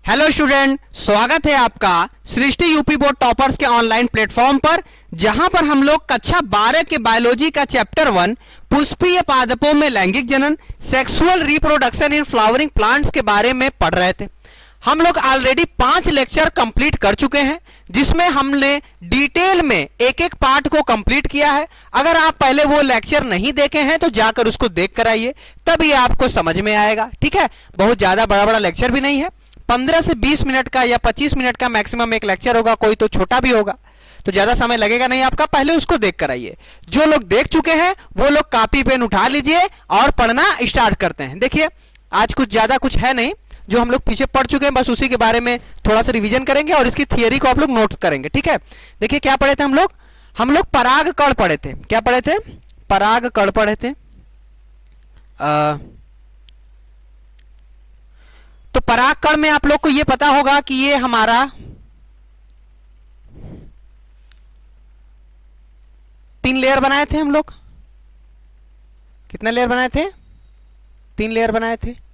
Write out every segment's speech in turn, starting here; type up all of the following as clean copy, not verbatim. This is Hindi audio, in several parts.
हेलो स्टूडेंट, स्वागत है आपका सृष्टि यूपी बोर्ड टॉपर्स के ऑनलाइन प्लेटफॉर्म पर, जहां पर हम लोग कक्षा 12 के बायोलॉजी का चैप्टर 1 पुष्पीय पादपों में लैंगिक जनन sexual reproduction in flowering plants के बारे में पढ़ रहे थे। हम लोग ऑलरेडी 5 लेक्चर कंप्लीट कर चुके हैं, जिसमें हमने डिटेल में एक एक पार्ट को कंप्लीट किया है। अगर आप पहले वो लेक्चर नहीं देखे हैं तो जाकर उसको देख कर आइए, तभी आपको समझ में आएगा। ठीक है, बहुत ज्यादा बड़ा बड़ा लेक्चर भी नहीं है, 15 से 20 मिनट का या 25 मिनट का मैक्सिमम एक लेक्चर होगा, कोई तो छोटा भी होगा, तो ज्यादा समय लगेगा नहीं आपका। पहले उसको देख कर आइए। जो लोग देख चुके हैं वो लोग कॉपी पेन उठा लीजिए और पढ़ना स्टार्ट करते हैं। देखिए, आज कुछ ज्यादा कुछ है नहीं, जो हम लोग पीछे पढ़ चुके हैं बस उसी के बारे में थोड़ा सा रिवीजन करेंगे और इसकी थियरी को आप लोग नोट करेंगे। ठीक है, देखिए क्या पढ़े थे हम लोग पराग कण पढ़े थे। क्या पढ़े थे? पराग कण पढ़े थे। तो परागकण में आप लोग को यह पता होगा कि ये हमारा तीन लेयर बनाए थे हम लोग। कितने लेयर बनाए थे? 3 लेयर बनाए थे।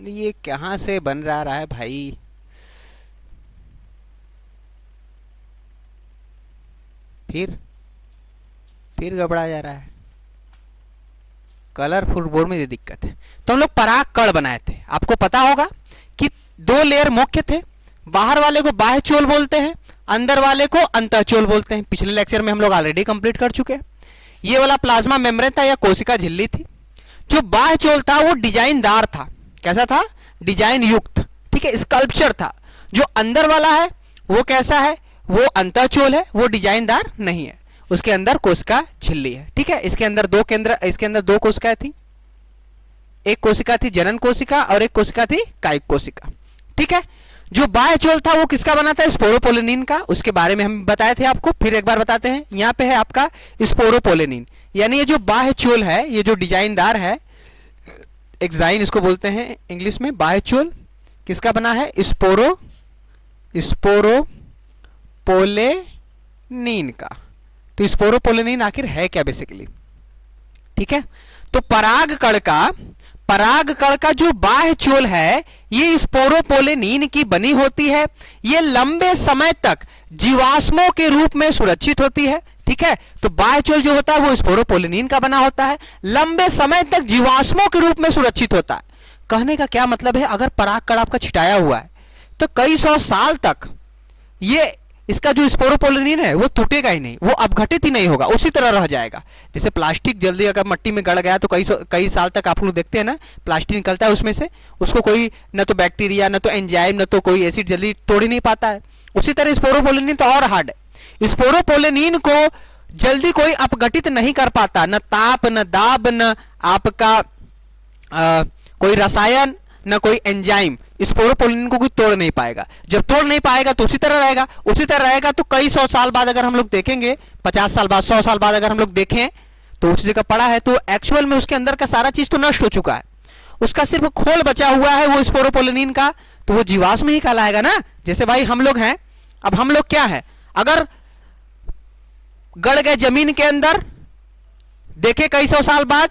ये कहां से बन रहा है भाई? फिर गड़बड़ा जा रहा है। कलरफुल बोर्ड में ये दिक्कत है। तो हम लोग पराग कण बनाए थे। आपको पता होगा कि 2 लेयर मुख्य थे। बाहर वाले को बाह्य चोल बोलते हैं, अंदर वाले को अंतःचोल बोलते हैं। पिछले लेक्चर में हम लोग ऑलरेडी कंप्लीट कर चुके हैं। ये वाला प्लाज्मा मेम्ब्रेन था या कोशिका झिल्ली थी। जो बाह्य चोल था वो डिजाइनदार था। कैसा था? डिजाइन युक्त। ठीक है, स्कल्पचर था। जो अंदर वाला है वो कैसा है? वो अंतःचोल है, वो डिजाइनदार नहीं है। उसके अंदर कोशिका झिल्ली है। ठीक है, इसके अंदर 2 केंद्र, इसके अंदर 2 कोशिकाएं थी। एक कोशिका थी जनन कोशिका और एक कोशिका थी कायिक कोशिका। ठीक है, जो बाह्य चोल था वो किसका बना था? स्पोरोपोलिनिन का। उसके बारे में हम बताए थे आपको, फिर एक बार बताते हैं। यहाँ पे है आपका स्पोरोपोलिनिन, यानी ये जो बाह्य चोल है, ये जो डिजाइनदार है, एक्साइन इसको बोलते हैं इंग्लिश में। बाह्य चोल किसका बना है? स्पोरोपोलिनिन का। तो स्पोरोपोलिनिन आखिर है क्या बेसिकली? ठीक है, तो परागकण का जो बाह्य चोल है ये स्पोरोपोलिनिन की बनी होती है। ये लंबे समय तक जीवाश्मों के रूप में सुरक्षित होती है। ठीक है, तो बाह्य चोल जो होता है वो स्पोरोपोलिनिन का बना होता है, लंबे समय तक जीवाश्मों के रूप में सुरक्षित होता है। कहने का क्या मतलब है? अगर परागकण आपका छिटाया हुआ है तो कई 100 साल तक ये इसका जो स्पोरोपोलिनिन है वो टूटेगा ही नहीं, वो अपघटित ही नहीं होगा, उसी तरह रह जाएगा। जैसे प्लास्टिक जल्दी अगर मिट्टी में गड़ गया तो कई साल तक आप लोग देखते हैं ना, प्लास्टिक निकलता है उसमें से, उसको कोई न तो बैक्टीरिया, न तो एंजाइम, न तो कोई एसिड जल्दी तोड़ ही नहीं पाता है। उसी तरह स्पोरोपोलिनिन तो और हार्ड है। स्पोरोपोलिनिन को जल्दी कोई अपघटित नहीं कर पाता, न ताप, न दाब, न आपका कोई रसायन, न कोई एंजाइम स्पोरोपोलिनिन को कोई तोड़ नहीं पाएगा। जब तोड़ नहीं पाएगा तो उसी तरह रहेगा। तो कई 100 साल बाद अगर हम लोग देखेंगे, 50 साल बाद, 100 साल बाद अगर हम लोग देखें तो उस जगह पड़ा है तो एक्चुअल में उसके अंदर का सारा चीज तो नष्ट हो चुका है। उसका सिर्फ खोल बचा हुआ है वो स्पोरोपोलिनिन का, तो वो जीवाश्म ही कहलाएगा ना। जैसे भाई हम लोग हैं, अब हम लोग क्या है, अगर गड़ गए जमीन के अंदर, देखे कई 100 साल बाद,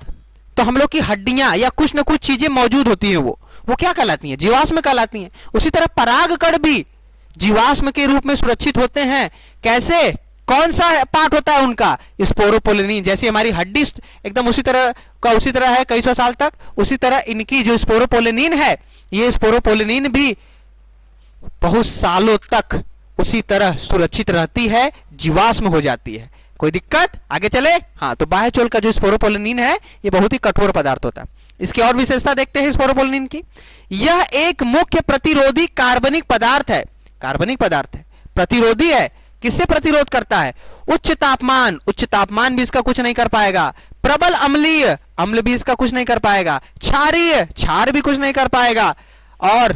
तो हम लोग की हड्डियां या कुछ ना कुछ चीजें मौजूद होती हैं, वो क्या कहलाती हैं? जीवाश्म कहलाती हैं। उसी तरह परागकण भी जीवाश्म के रूप में सुरक्षित होते हैं। कैसे? कौन सा पार्ट होता है उनका? स्पोरोपोलिनिन। जैसे हमारी हड्डी एकदम उसी तरह है कई 100 साल तक, उसी तरह इनकी जो स्पोरोपोलिनिन है, ये स्पोरोपोलिनिन भी बहुत सालों तक उसी तरह सुरक्षित रहती है, जीवाश्म हो जाती है। कोई दिक्कत? आगे चले। हाँ, तो बाह्य चोल का जो स्पोरोपोलिनिन है ये बहुत ही कठोर पदार्थ होता है। इसकी और विशेषता देखते हैं स्पोरोपोलिनिन की। यह एक मुख्य प्रतिरोधी कार्बनिक पदार्थ है। प्रतिरोधी है। किससे प्रतिरोध करता है? उच्च तापमान भी इसका कुछ नहीं कर पाएगा। प्रबल अम्ल भी इसका कुछ नहीं कर पाएगा। क्षार भी कुछ नहीं कर पाएगा। और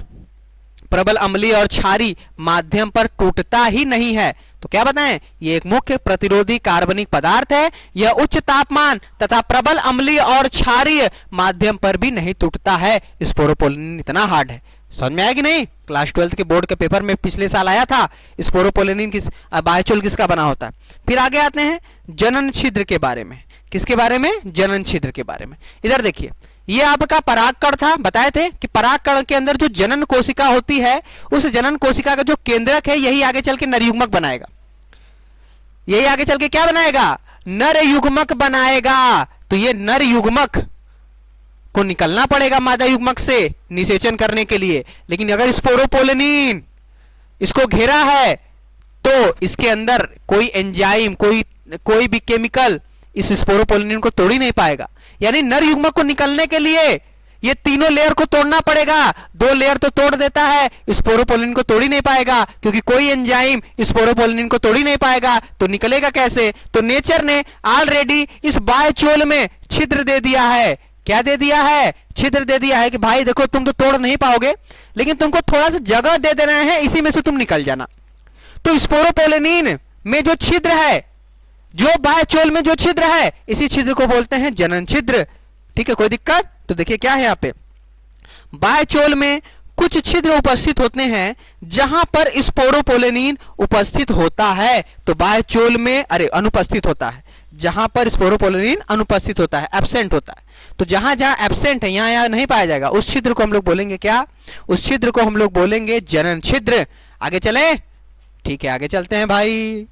प्रबल अम्लीय और क्षारी माध्यम पर टूटता ही नहीं है। तो क्या बताएं? ये एक मुख्य प्रतिरोधी कार्बनिक पदार्थ है। यह उच्च तापमान तथा प्रबल अम्लीय और क्षारीय माध्यम पर भी नहीं टूटता है। स्पोरोपोलिनिन इतना हार्ड है। समझ में आया कि नहीं? क्लास 12 के बोर्ड के पेपर में पिछले साल आया था, स्पोरोपोलेनिन किस बाह्यचोल किसका बना होता है। फिर आगे आते हैं जनन छिद्र के बारे में। किसके बारे में? जनन छिद्र के बारे में। इधर देखिए, ये आपका परागकण था, बताए थे कि परागकण के अंदर जो जनन कोशिका होती है, उस जनन कोशिका का जो केंद्रक है यही आगे चल के नर युग्मक बनाएगा। यही आगे चल के क्या बनाएगा? नर युग्मक बनाएगा। तो ये नर युग्मक को निकलना पड़ेगा मादा युग्मक से निषेचन करने के लिए। लेकिन अगर स्पोरोपोलेनिन इसको घेरा है तो इसके अंदर कोई एंजाइम, कोई भी केमिकल इस स्पोरोपोलेनिन को तोड़ ही नहीं पाएगा। यानी नर युग्मक को निकलने के लिए ये तीनों लेयर को तोड़ना पड़ेगा। 2 लेयर तो तोड़ देता है, स्पोरोपोलेनिन को तोड़ ही नहीं पाएगा, क्योंकि कोई एंजाइम स्पोरोपोलेनिन को तोड़ ही नहीं पाएगा। तो निकलेगा कैसे? तो नेचर ने ऑलरेडी इस बाह्यचोल में छिद्र दे दिया है। क्या दे दिया है? छिद्र दे दिया है कि भाई देखो तुम तो तोड़ नहीं पाओगे, लेकिन तुमको थोड़ा सा जगह दे देना है, इसी में से तुम निकल जाना। तो स्पोरोपोलेनिन में जो छिद्र है, जो बाह्यचोल में जो छिद्र है, इसी छिद्र को बोलते हैं जनन छिद्र। ठीक है, कोई दिक्कत? तो देखिए क्या है यहाँ पे, बाह्यचोल में कुछ छिद्र उपस्थित होते हैं जहां पर स्पोरोपोलेनिन उपस्थित होता है। तो बाह्यचोल में अनुपस्थित होता है, जहां पर स्पोरोपोलेनिन अनुपस्थित होता है, एब्सेंट होता है। तो जहां जहां एब्सेंट है, यहां नहीं पाया जाएगा, उस छिद्र को हम लोग बोलेंगे क्या? उस छिद्र को हम लोग बोलेंगे जनन छिद्र। आगे चले? ठीक है, आगे चलते हैं भाई।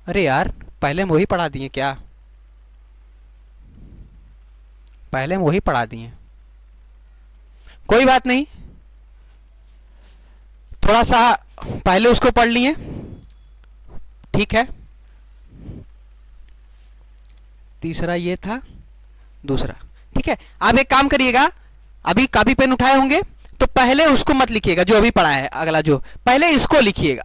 अरे यार, पहले हम वही पढ़ा दिए क्या? पहले हम वही पढ़ा दिए, कोई बात नहीं, थोड़ा सा पहले उसको पढ़ लिए, ठीक है। तीसरा ये था, दूसरा, ठीक है। आप एक काम करिएगा, अभी कॉपी पेन उठाए होंगे तो पहले उसको मत लिखिएगा जो अभी पढ़ा है, अगला जो पहले इसको लिखिएगा,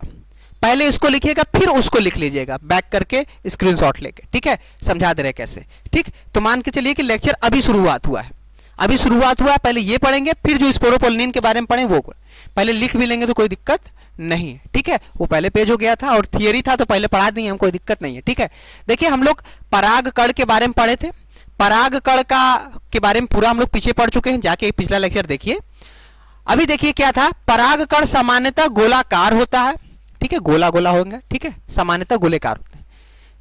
पहले इसको लिखिएगा, फिर उसको लिख लीजिएगा बैक करके स्क्रीनशॉट लेके, ठीक है। समझा दे रहे कैसे, ठीक। तो मान के चलिए कि लेक्चर अभी शुरुआत हुआ है, अभी शुरुआत हुआ है, पहले ये पढ़ेंगे, फिर जो स्पोरोपोलिन के बारे में पढ़ें वो पहले लिख भी लेंगे तो कोई दिक्कत नहीं है, ठीक है। वो पहले पेज हो गया था और थियरी था तो पहले पढ़ा दिए हम, कोई दिक्कत नहीं है, ठीक है। देखिए हम लोग पराग कण के बारे में पढ़े थे, पराग कण के बारे में पूरा हम लोग पीछे पढ़ चुके हैं, जाके पिछला लेक्चर देखिए। अभी देखिए क्या था, पराग कण सामान्यतः गोलाकार होता है, ठीक है, गोला गोला होंगे, ठीक है, सामान्यतः गोलेकार होते हैं,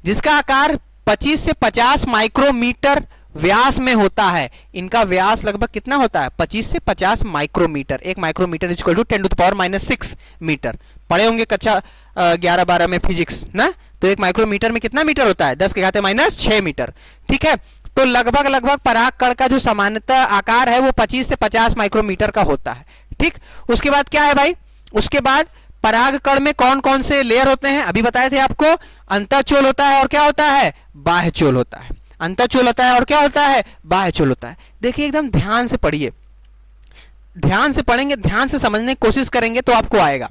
जिसका आकार 25 से 50 माइक्रोमीटर व्यास में होता है। इनका व्यास लगभग कितना होता है, 25 से 50 माइक्रोमीटर। एक micrometre is equal to 10⁻⁻6 metre. पढ़े होंगे कक्षा 11-12 में फिजिक्स ना, तो एक माइक्रोमीटर में कितना मीटर होता है, 10⁻⁻6 मीटर, ठीक है। तो लगभग पराग कण का जो सामान्यतः आकार है वो 25 से 50 माइक्रोमीटर का होता है, ठीक। उसके बाद क्या है भाई, उसके बाद पराग कण में कौन कौन से लेयर होते हैं, अभी बताए थे आपको, अंतःचोल होता है और क्या होता है, बाह्यचोल होता है। अंतःचोल होता है और क्या होता है, बाह्यचोल होता है। देखिए एकदम ध्यान से पढ़िए, ध्यान से पढ़ेंगे, ध्यान से समझने की कोशिश करेंगे तो आपको आएगा।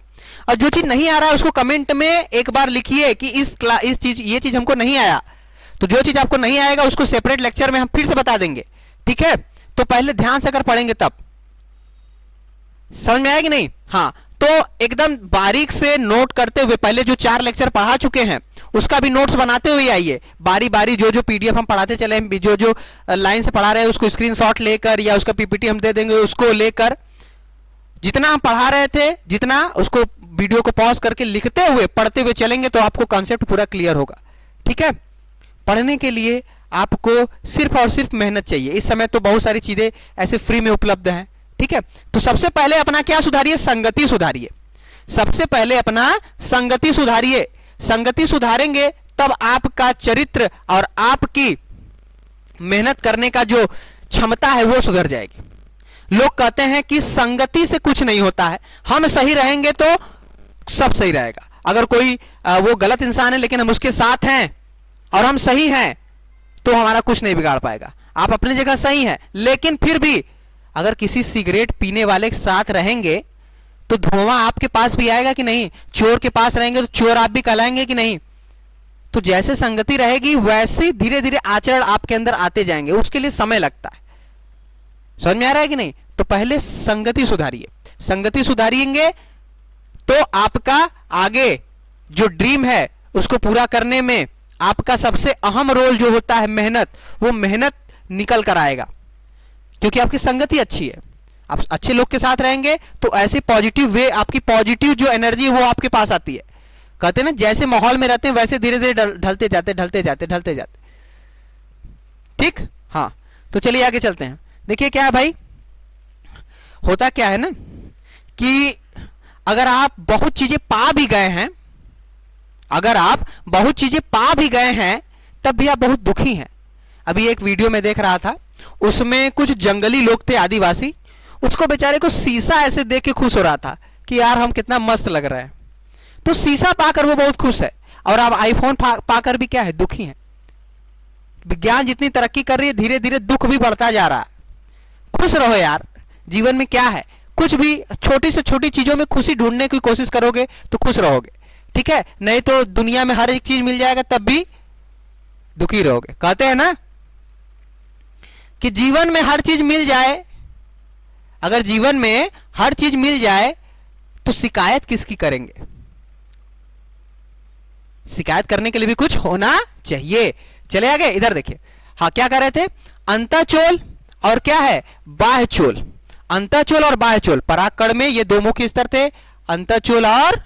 और जो चीज नहीं आ रहा है उसको कमेंट में एक बार लिखिए कि ये चीज हमको नहीं आया। तो जो चीज आपको नहीं आएगा उसको सेपरेट लेक्चर में हम फिर से बता देंगे, ठीक है। तो पहले ध्यान से अगर पढ़ेंगे तब समझ में आएगी नहीं, हाँ। तो एकदम बारीक से नोट करते हुए, पहले जो 4 लेक्चर पढ़ा चुके हैं उसका भी नोट्स बनाते हुए आइए, बारी बारी जो पीडीएफ हम पढ़ाते चले, जो लाइन से पढ़ा रहे हैं उसको स्क्रीनशॉट लेकर, या उसका पीपीटी हम दे देंगे उसको लेकर, जितना हम पढ़ा रहे थे जितना उसको वीडियो को पॉज करके लिखते हुए पढ़ते हुए चलेंगे तो आपको कॉन्सेप्ट पूरा क्लियर होगा, ठीक है। पढ़ने के लिए आपको सिर्फ और सिर्फ मेहनत चाहिए। इस समय तो बहुत सारी चीजें ऐसे फ्री में उपलब्ध हैं, ठीक है। तो सबसे पहले अपना क्या सुधारिए, संगति सुधारिए। सबसे पहले अपना संगति सुधारिए। संगति सुधारेंगे तब आपका चरित्र और आपकी मेहनत करने का जो क्षमता है वो सुधर जाएगी। लोग कहते हैं कि संगति से कुछ नहीं होता है, हम सही रहेंगे तो सब सही रहेगा। अगर कोई वो गलत इंसान है लेकिन हम उसके साथ हैं और हम सही हैं तो हमारा कुछ नहीं बिगाड़ पाएगा। आप अपनी जगह सही हैं, लेकिन फिर भी अगर किसी सिगरेट पीने वाले के साथ रहेंगे तो धुआं आपके पास भी आएगा कि नहीं, चोर के पास रहेंगे तो चोर आप भी कहलाएंगे कि नहीं। तो जैसे संगति रहेगी वैसे धीरे धीरे आचरण आपके अंदर आते जाएंगे, उसके लिए समय लगता है। समझ में आ रहा है कि नहीं। तो पहले संगति सुधारिए, संगति सुधारिएंगे तो आपका आगे जो ड्रीम है उसको पूरा करने में आपका सबसे अहम रोल जो होता है मेहनत, वो मेहनत निकल कर आएगा। क्योंकि आपकी संगति अच्छी है, आप अच्छे लोग के साथ रहेंगे तो ऐसे पॉजिटिव वे, आपकी पॉजिटिव जो एनर्जी है वो आपके पास आती है। कहते हैं ना जैसे माहौल में रहते हैं वैसे धीरे धीरे ढलते जाते ढलते जाते ढलते जाते। ठीक, हाँ तो चलिए आगे चलते हैं। देखिए क्या है भाई, होता क्या है ना कि अगर आप बहुत चीजें पा भी गए हैं, अगर आप बहुत चीजें पा भी गए हैं तब भी आप बहुत दुखी हैं। अभी एक वीडियो में देख रहा था, उसमें कुछ जंगली लोग थे, आदिवासी, उसको बेचारे को शीशा ऐसे देख के खुश हो रहा था कि यार हम कितना मस्त लग रहे हैं। तो शीशा पाकर वो बहुत खुश है, और आप आईफोन पाकर भी क्या है, दुखी हैं। विज्ञान जितनी तरक्की कर रही है धीरे धीरे दुख भी बढ़ता जा रहा है। खुश रहो यार, जीवन में क्या है, कुछ भी छोटी से छोटी चीजों में खुशी ढूंढने की कोशिश करोगे तो खुश रहोगे, ठीक है। नहीं तो दुनिया में हर एक चीज मिल जाएगा तब भी दुखी रहोगे। कहते हैं ना कि जीवन में हर चीज मिल जाए, अगर जीवन में हर चीज मिल जाए तो शिकायत किसकी करेंगे? शिकायत करने के लिए भी कुछ होना चाहिए। चले आगे, इधर देखिए। हाँ क्या कर रहे थे, अंतःचोल और क्या है, बाह्यचोल। अंतःचोल और बाह्यचोल, परागकण में ये दो मुख्य स्तर थे, अंतःचोल और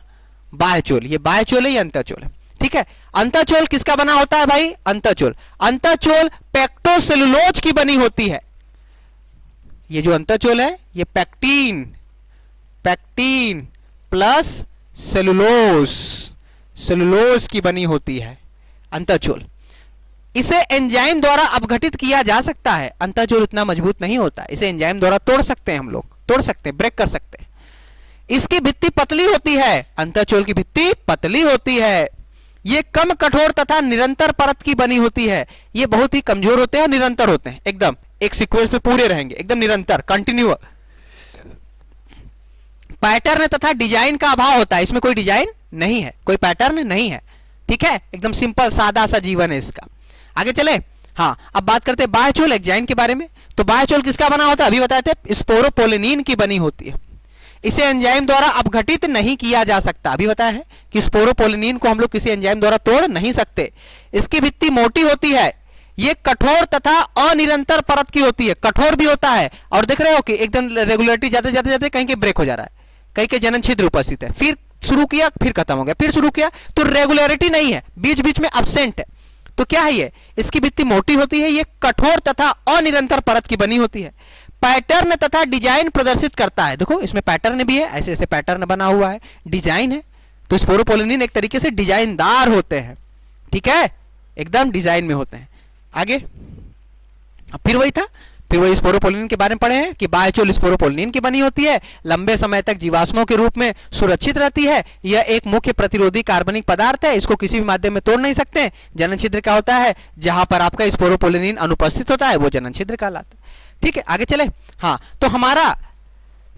बाह्यचोल। ये बाह्यचोल है, ये अंतःचोल है, ठीक है। अंतःचोल किसका बना होता है भाई, अंतःचोल। अंतःचोल पेक्टोसेलुलोज की बनी होती है। ये जो अंतःचोल है ये pectin, pectin plus cellulose, cellulose की बनी होती है अंतःचोल। इसे एंजाइम द्वारा अपघटित किया जा सकता है। अंतःचोल उतना मजबूत नहीं होता, इसे एंजाइम द्वारा तोड़ सकते हैं, हम लोग तोड़ सकते हैं, ब्रेक कर सकते हैं। इसकी भित्ति पतली होती है, अंतःचोल की भित्ति पतली होती है। ये कम कठोर तथा निरंतर परत की बनी होती है। ये बहुत ही कमजोर होते हैं और निरंतर होते हैं, एकदम एक सीक्वेंस पे पूरे रहेंगे, एकदम निरंतर, कंटिन्यू। पैटर्न तथा डिजाइन का अभाव होता है, इसमें कोई डिजाइन नहीं है, कोई पैटर्न नहीं है, ठीक है, एकदम सिंपल सादा सा जीवन है इसका। आगे चले। हाँ अब बात करते हैं बाह्यचोल एग्जाइन के बारे में। तो बाह्यचोल किसका बना होता है, अभी बताए थे, स्पोरोपोलिनिन की बनी होती है। इसे एंजाइम द्वारा अपघटित नहीं किया जा सकता, अभी बताया है कि स्पोरोपोलिनिन को हम लोग किसी एंजाइम द्वारा तोड़ नहीं सकते। इसकी भित्ति मोटी होती है, ये कठोर तथा अनिरंतर परत की होती है, कठोर भी होता है, और देख रहे हो कि एकदम रेगुलरिटी जाते जाते जाते कहीं के ब्रेक हो जा रहा है, कहीं के जनन छिद्र उपस्थित है, फिर शुरू किया फिर खत्म हो गया, फिर शुरू किया, तो रेगुलरिटी नहीं है, बीच बीच में अब्सेंट है। तो क्या है ये, इसकी भित्ति मोटी होती है, ये कठोर तथा अनिरंतर परत की बनी होती है। पैटर्न तथा डिजाइन प्रदर्शित करता है, देखो इसमें पैटर्न भी है, ऐसे ऐसे पैटर्न बना हुआ है, डिजाइन है। तो स्पोरोपोलिनिन एक तरीके से डिजाइनदार होते हैं, ठीक है, एकदम डिजाइन में होते हैं। आगे अब फिर वही था, फिर वही स्पोरोपोलिनिन के बारे में पढ़े हैं कि बाह्यचोल स्पोरोपोलिनिन की बनी होती है, लंबे समय तक जीवाश्मों के रूप में सुरक्षित रहती है। यह एक मुख्य प्रतिरोधी कार्बनिक पदार्थ है, इसको किसी भी माध्यम में तोड़ नहीं सकते। जनन छिद्र का होता है, जहां पर आपका स्पोरोपोलिनिन अनुपस्थित होता है वो जनन छिद्र कहलाता है, ठीक है। आगे चले। हाँ तो हमारा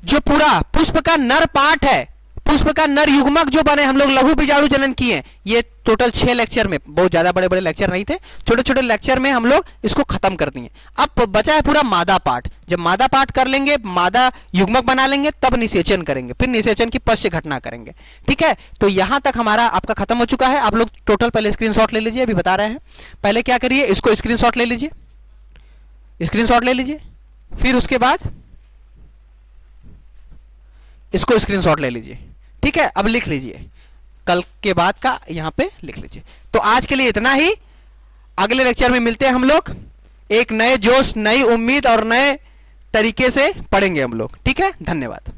जो पूरा पुष्प का नर पार्ट है, पुष्प का नर युग्मक जो बने, हम लोग लघु बीजाणु जनन किए, ये टोटल 6 लेक्चर में, बहुत ज्यादा बड़े बड़े लेक्चर नहीं थे, छोटे छोटे लेक्चर में हम लोग इसको खत्म कर दिए। अब बचा है पूरा मादा पार्ट। जब मादा पार्ट कर लेंगे, मादा युग्मक बना लेंगे, तब निषेचन करेंगे, फिर निषेचन की पश्च घटना करेंगे, ठीक है। तो यहां तक हमारा आपका खत्म हो चुका है। आप लोग टोटल पहले स्क्रीनशॉट ले लीजिए, अभी बता रहे हैं। पहले क्या करिए, इसको स्क्रीनशॉट ले लीजिए, स्क्रीनशॉट ले लीजिए, फिर उसके बाद इसको स्क्रीनशॉट ले लीजिए, ठीक है। अब लिख लीजिए, कल के बाद का यहां पे लिख लीजिए। तो आज के लिए इतना ही, अगले लेक्चर में मिलते हैं हम लोग, एक नए जोश, नई उम्मीद और नए तरीके से पढ़ेंगे हम लोग, ठीक है। धन्यवाद।